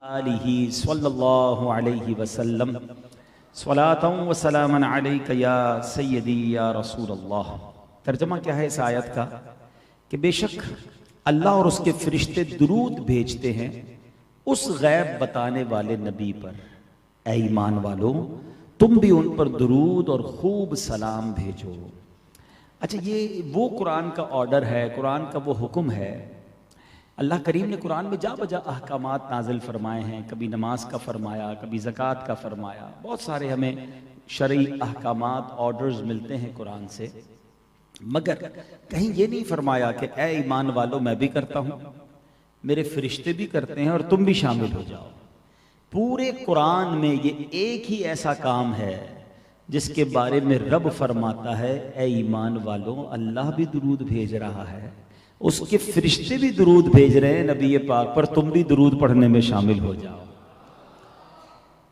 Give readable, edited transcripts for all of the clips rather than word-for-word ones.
आलिही सल्लल्लाहु अलैहि वसल्लम स्वलातन व सलामन अलैका या सय्यदी या रसूल अल्लाह। तर्जमा क्या है इस आयत का कि बेशक अल्लाह और उसके फरिश्ते दुरूद भेजते हैं उस गैब बताने वाले नबी पर। ऐ ईमान वालों, तुम भी उन पर दुरूद और खूब सलाम भेजो। अच्छा, ये वो कुरान का ऑर्डर है, कुरान का वो हुक्म है। अल्लाह करीम ने कुरान में जा बजा अहकामात नाजिल फरमाए हैं। कभी नमाज का फरमाया, कभी ज़कात का फरमाया। बहुत सारे हमें शरई अहकामात ऑर्डर्स मिलते हैं कुरान से, मगर कहीं ये नहीं फरमाया कि ऐ ईमान वालों, मैं भी करता हूँ, मेरे फरिश्ते भी करते हैं और तुम भी शामिल हो जाओ। पूरे कुरान में ये एक ही ऐसा काम है जिसके बारे में रब फरमाता है ऐ ईमान वालों, अल्लाह भी दुरूद भेज रहा है, उसके फरिश्ते भी दुरूद भेज रहे हैं नबी पाक पर, तुम भी दुरूद पढ़ने में शामिल हो जाओ।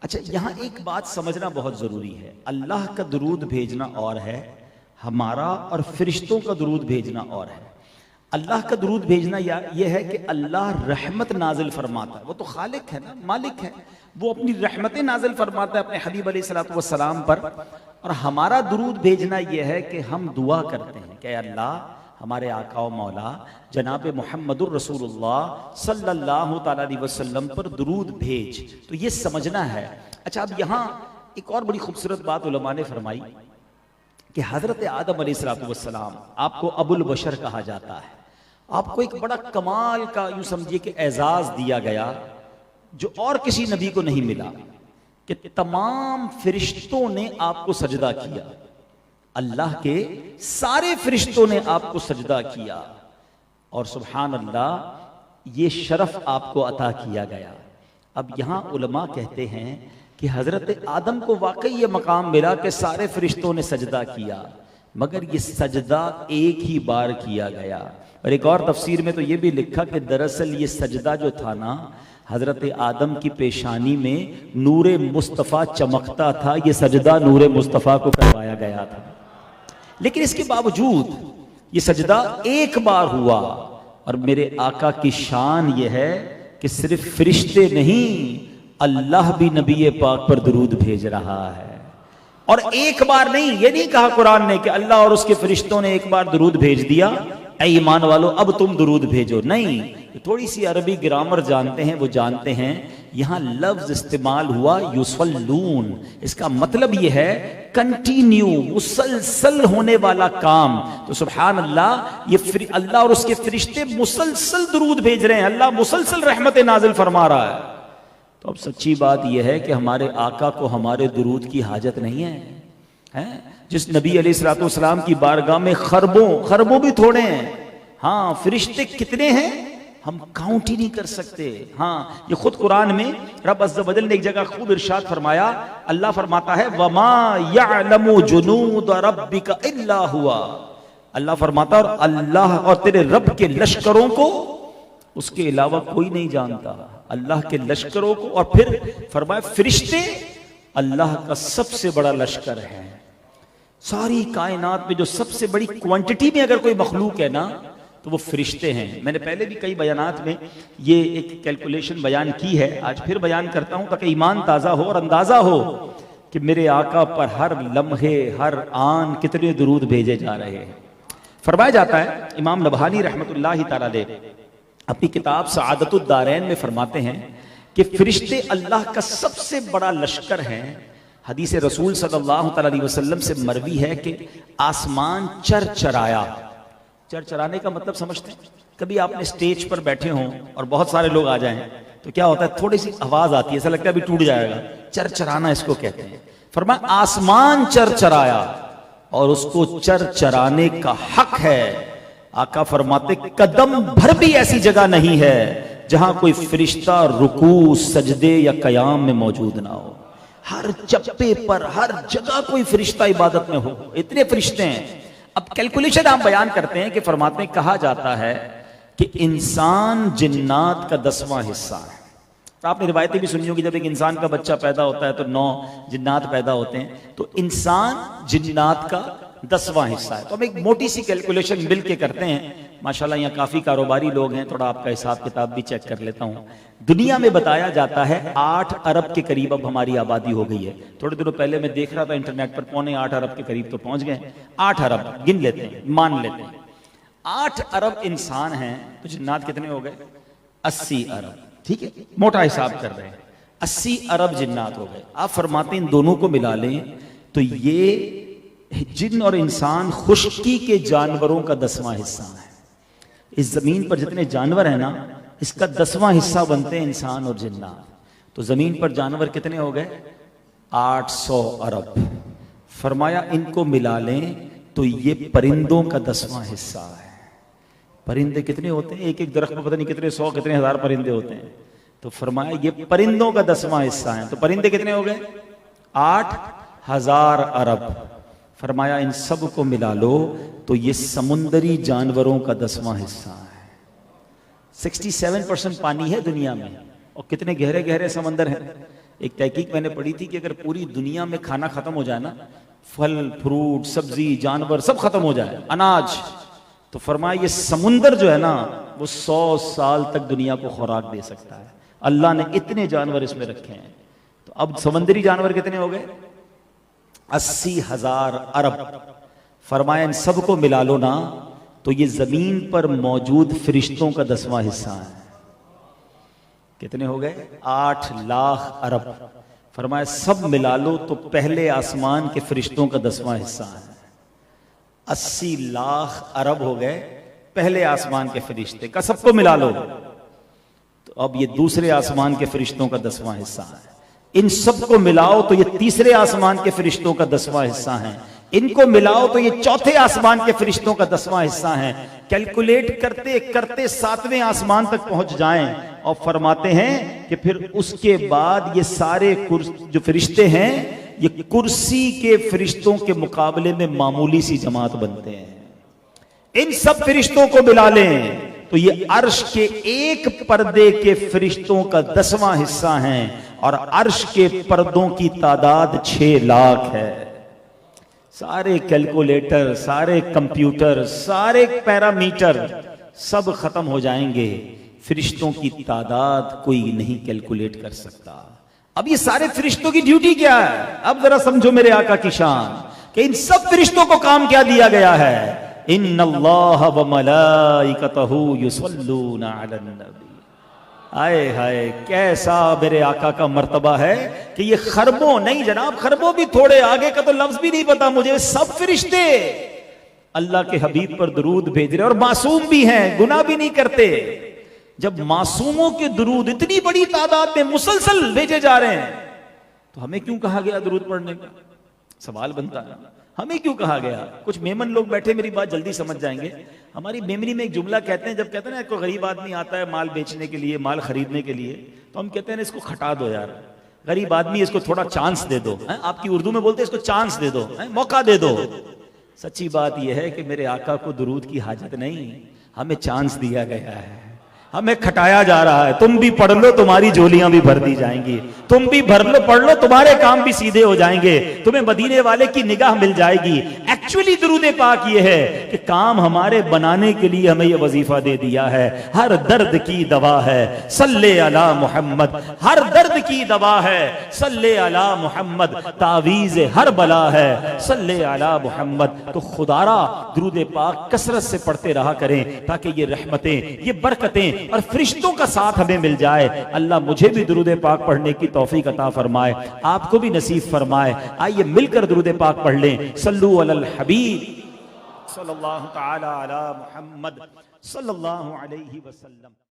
अच्छा, यहां एक बात समझना बहुत जरूरी है। अल्लाह का दुरूद भेजना और है, हमारा और फरिश्तों का दुरूद भेजना और है। अल्लाह का दुरूद भेजना यह है कि अल्लाह रहमत नाजिल फरमाता है, वो तो खालिक है ना, मालिक है, वो अपनी रहमतें नाजिल फरमाता है अपने हबीब अलैहिस्सलातु वस्सलाम पर। और हमारा दुरूद भेजना यह है कि हम दुआ करते हैं कि अल्लाह हमारे आका व मौला जनाब मुहम्मदुर रसूलुल्लाह सल्लल्लाहु तआला अलैहि वसल्लम पर दुरूद भेज। तो ये समझना है। अच्छा, अब यहाँ एक और बड़ी खूबसूरत बात उलमा ने फरमाई कि हजरत आदम अलैहिस्सलातु वस्सलाम, आपको अबुल बशर कहा जाता है, आपको एक बड़ा कमाल का यूं समझिए कि एजाज दिया गया जो और किसी नबी को नहीं मिला, कि तमाम फरिश्तों ने आपको सजदा किया। अल्लाह के सारे फरिश्तों ने आपको सजदा किया और सुभान अल्लाह, ये शरफ आपको अता किया गया। अब यहां उलमा कहते हैं कि हजरत आदम को वाकई ये मकाम मिला कि सारे फरिश्तों ने सजदा किया, मगर ये सजदा एक ही बार किया गया। और एक और तफसीर में तो ये भी लिखा कि दरअसल ये सजदा जो था ना, हजरत आदम की पेशानी में नूरे मुस्तफ़ा चमकता था, ये सजदा नूरे मुस्तफ़ा को करवाया गया था। लेकिन इसके बावजूद ये सजदा एक बार हुआ। और मेरे आका की शान यह है कि सिर्फ फरिश्ते नहीं, अल्लाह भी नबी पाक पर दुरूद भेज रहा है। और एक बार नहीं, ये नहीं कहा कुरान ने कि अल्लाह और उसके फरिश्तों ने एक बार दुरूद भेज दिया, ऐ ईमान वालों अब तुम दुरूद भेजो। नहीं, थोड़ी सी अरबी ग्रामर जानते हैं वो जानते हैं, यहां लफ्ज इस्तेमाल हुआ युसल्लून। इसका मतलब यह है कंटिन्यू, मुसलसल होने वाला काम। तो सुभान अल्लाह, ये अल्लाह और उसके फरिश्ते मुसलसल दुरूद भेज रहे हैं, अल्लाह मुसलसल रहमत नाजिल फरमा रहा है। तो अब सच्ची बात यह है कि हमारे आका को हमारे दुरूद की हाजत नहीं है? जिस नबी अलैहिस्सलातु वस्सलाम की बारगाह में खरबों भी थोड़े हैं, हाँ फरिश्ते कितने हैं हम काउंट ही नहीं कर सकते। हाँ, ये खुद कुरान में रब अज़्ज़ व जल ने एक जगह खूब इरशाद फरमाया। अल्लाह फरमाता है वमा यअलमु जुनूद रब्बिका इल्ला हुवा। अल्लाह फरमाता और अल्लाह और तेरे रब के लश्करों को उसके अलावा कोई नहीं जानता, अल्लाह के लश्करों को। और फिर फरमाया फरिश्ते अल्लाह का सबसे बड़ा लश्कर है। सारी कायनात में जो सबसे बड़ी क्वांटिटी में अगर कोई मखलूक है ना, तो वो फरिश्ते हैं। मैंने पहले भी कई बयानात में ये एक कैलकुलेशन बयान की है, आज फिर बयान करता हूं ताकि ईमान ताज़ा हो और अंदाज़ा हो कि मेरे आका पर हर लम्हे हर आन कितने दुरूद भेजे जा रहे हैं। फरमाया जाता है, इमाम नबहानी रहमतुल्लाहि तआला अलैह अपनी किताब सआदतुद दारैन में फरमाते हैं कि फरिश्ते अल्लाह का सबसे बड़ा लश्कर हैं। हदीस रसूल सल्लल्लाहु अलैहि वसल्लम से मरवी है कि आसमान चरचराया। चरचराने का मतलब समझते हैं? कभी आपने स्टेज पर बैठे हों और बहुत सारे लोग आ जाएं तो क्या होता है, थोड़ी सी आवाज आती है, ऐसा लगता है अभी टूट जाएगा। चरचराना इसको कहते हैं। फरमाया आसमान चरचराया और उसको चरचराने का हक है। आका फरमाते कदम भर भी ऐसी जगह नहीं है जहां कोई फरिश्ता रुकू सजदे या कयाम में मौजूद ना हो। हर चप्पे पर हर जगह कोई फरिश्ता इबादत में हो, इतने फरिश्ते हैं। अब कैलकुलेशन आप बयान करते हैं कि फरमाते हैं, कहा जाता है कि इंसान जिन्नात का 10वां हिस्सा है। तो आपने रिवायतें भी सुनी होगी, जब एक इंसान का बच्चा पैदा होता है तो 9 जिन्नात पैदा होते हैं। तो इंसान जिन्नात का 10वां हिस्सा है। तो हम एक मोटी सी कैलकुलेशन मिल के करते हैं। माशाल्लाह यहाँ काफी कारोबारी लोग हैं, थोड़ा आपका हिसाब किताब भी चेक कर लेता हूँ। दुनिया में बताया जाता है 8 अरब के करीब अब हमारी आबादी हो गई है। थोड़े दिनों पहले मैं देख रहा था इंटरनेट पर, 7.25 अरब के करीब तो पहुंच गए। 8 अरब गिन लेते हैं, मान लेते हैं 8 अरब इंसान हैं, तो जिन्नात कितने हो गए? 80 अरब। ठीक है, मोटा हिसाब कर रहे हैं, 80 अरब जिन्नात हो गए। आप फरमाते हैं इन दोनों को मिला लें तो ये जिन और इंसान खुश्की के जानवरों का 10वां हिस्सा है। इस जमीन पर जितने जानवर हैं ना, इसका 10वां हिस्सा बनते हैं इंसान और जिन्नात। तो जमीन पर जानवर कितने हो गए? 800 अरब। फरमाया इनको मिला लें तो ये परिंदों का 10वां हिस्सा है। परिंदे कितने होते हैं? एक एक दरख्त में पता नहीं कितने 100 कितने हजार परिंदे होते हैं। तो फरमाया ये परिंदों का 10वां हिस्सा है। तो परिंदे कितने हो गए? 8000 अरब। फरमाया इन सब को मिला लो तो ये समुंदरी जानवरों का 10वां हिस्सा है। 67% पानी है दुनिया में, और कितने गहरे गहरे समंदर हैं। एक तहकीक मैंने पढ़ी थी कि अगर पूरी दुनिया में खाना खत्म हो जाए ना, फल फ्रूट सब्जी जानवर सब खत्म हो जाए, अनाज, तो फरमाया ये समुंदर जो है ना वो 100 साल तक दुनिया को खुराक दे सकता है। अल्लाह ने इतने जानवर इसमें रखे हैं। तो अब समुंदरी जानवर कितने हो गए? 80,000 अरब। फरमाया इन सबको मिला लो ना तो ये जमीन पर मौजूद फरिश्तों का 10वां हिस्सा है। कितने हो गए? 8 लाख अरब। फरमाया सब मिला लो तो पहले आसमान के फरिश्तों का 10वां हिस्सा है। 80 लाख अरब हो गए पहले आसमान के फरिश्ते का, सबको मिला लो तो अब ये दूसरे आसमान के फरिश्तों का 10वां हिस्सा है। इन सबको मिलाओ तो ये तीसरे आसमान के फरिश्तों का 10वां हिस्सा है। इनको मिलाओ तो ये चौथे आसमान के फरिश्तों का 10वां हिस्सा है। कैलकुलेट करते करते 7वें आसमान तक पहुंच जाएं और फरमाते हैं कि फिर उसके बाद ये सारे जो फरिश्ते हैं ये कुर्सी के फरिश्तों के मुकाबले में मामूली सी जमात बनते हैं। इन सब फरिश्तों को मिला लें तो ये अर्श के एक पर्दे के फरिश्तों का 10वां हिस्सा है, और अर्श के पर्दों की तादाद 6 लाख है। सारे कैलकुलेटर, सारे कंप्यूटर, सारे पैरामीटर सब खत्म हो जाएंगे, फरिश्तों की तादाद कोई नहीं कैलकुलेट कर सकता। अब ये सारे फरिश्तों की ड्यूटी क्या है? अब जरा समझो मेरे आका की शान कि इन सब फरिश्तों को काम क्या दिया गया है? इन्नल्लाह व मलाइकतहू युसल्लूना अलन नबी। आए हाय, कैसा मेरे आका का मर्तबा है कि ये खरबों, नहीं जनाब खरबों भी थोड़े आगे का तो लफ्ज भी नहीं पता मुझे, सब फरिश्ते अल्लाह के हबीब पर दुरूद भेज रहे, और मासूम भी हैं, गुनाह भी नहीं करते। जब मासूमों के दुरूद इतनी बड़ी तादाद में मुसलसल भेजे जा रहे हैं तो हमें क्यों कहा गया दुरूद पढ़ने का? सवाल बनता है, हमें क्यों कहा गया? कुछ मेमन लोग बैठे मेरी बात जल्दी समझ जाएंगे। हमारी मेमोरी में एक जुमला कहते हैं, जब कहते हैं ना कोई गरीब आदमी आता है माल बेचने के लिए, माल खरीदने के लिए, तो हम कहते हैं इसको खटा दो यार, गरीब आदमी इसको थोड़ा चांस दे दो। आपकी उर्दू में बोलते हैं इसको चांस दे दो, मौका दे दो। सच्ची बात यह है कि मेरे आका को दुरूद की हाजत नहीं, हमें चांस दिया गया है, हमें खटाया जा रहा है। तुम भी पढ़ लो तुम्हारी झोलियां भी भर दी जाएंगी, तुम भी पढ़ लो तुम्हारे काम भी सीधे हो जाएंगे, तुम्हें मदीने वाले की निगाह मिल जाएगी। एक्चुअली दुरूद पाक ये है कि काम हमारे बनाने के लिए हमें यह वजीफा दे दिया है। हर दर्द की दवा है सल्ले अला मोहम्मद, हर दर्द की दवा है सल्ले अला मोहम्मद, तावीज़ हर बला है सल्ले अला मोहम्मद। तो खुदारा दुरूद पाक कसरत से पढ़ते रहा करें ताकि ये रहमतें, ये बरकतें और फरिश्तों का साथ हमें मिल जाए। अल्लाह मुझे भी दुरूद पाक पढ़ने की तौफीक अता फरमाए, आपको भी नसीब फरमाए। आइए मिलकर दुरूद पाक पढ़ लें। सल्लू अलल हबीब सल्लल्लाहु तआला अला मुहम्मद सल्लल्लाहु अलैहि वसल्लम।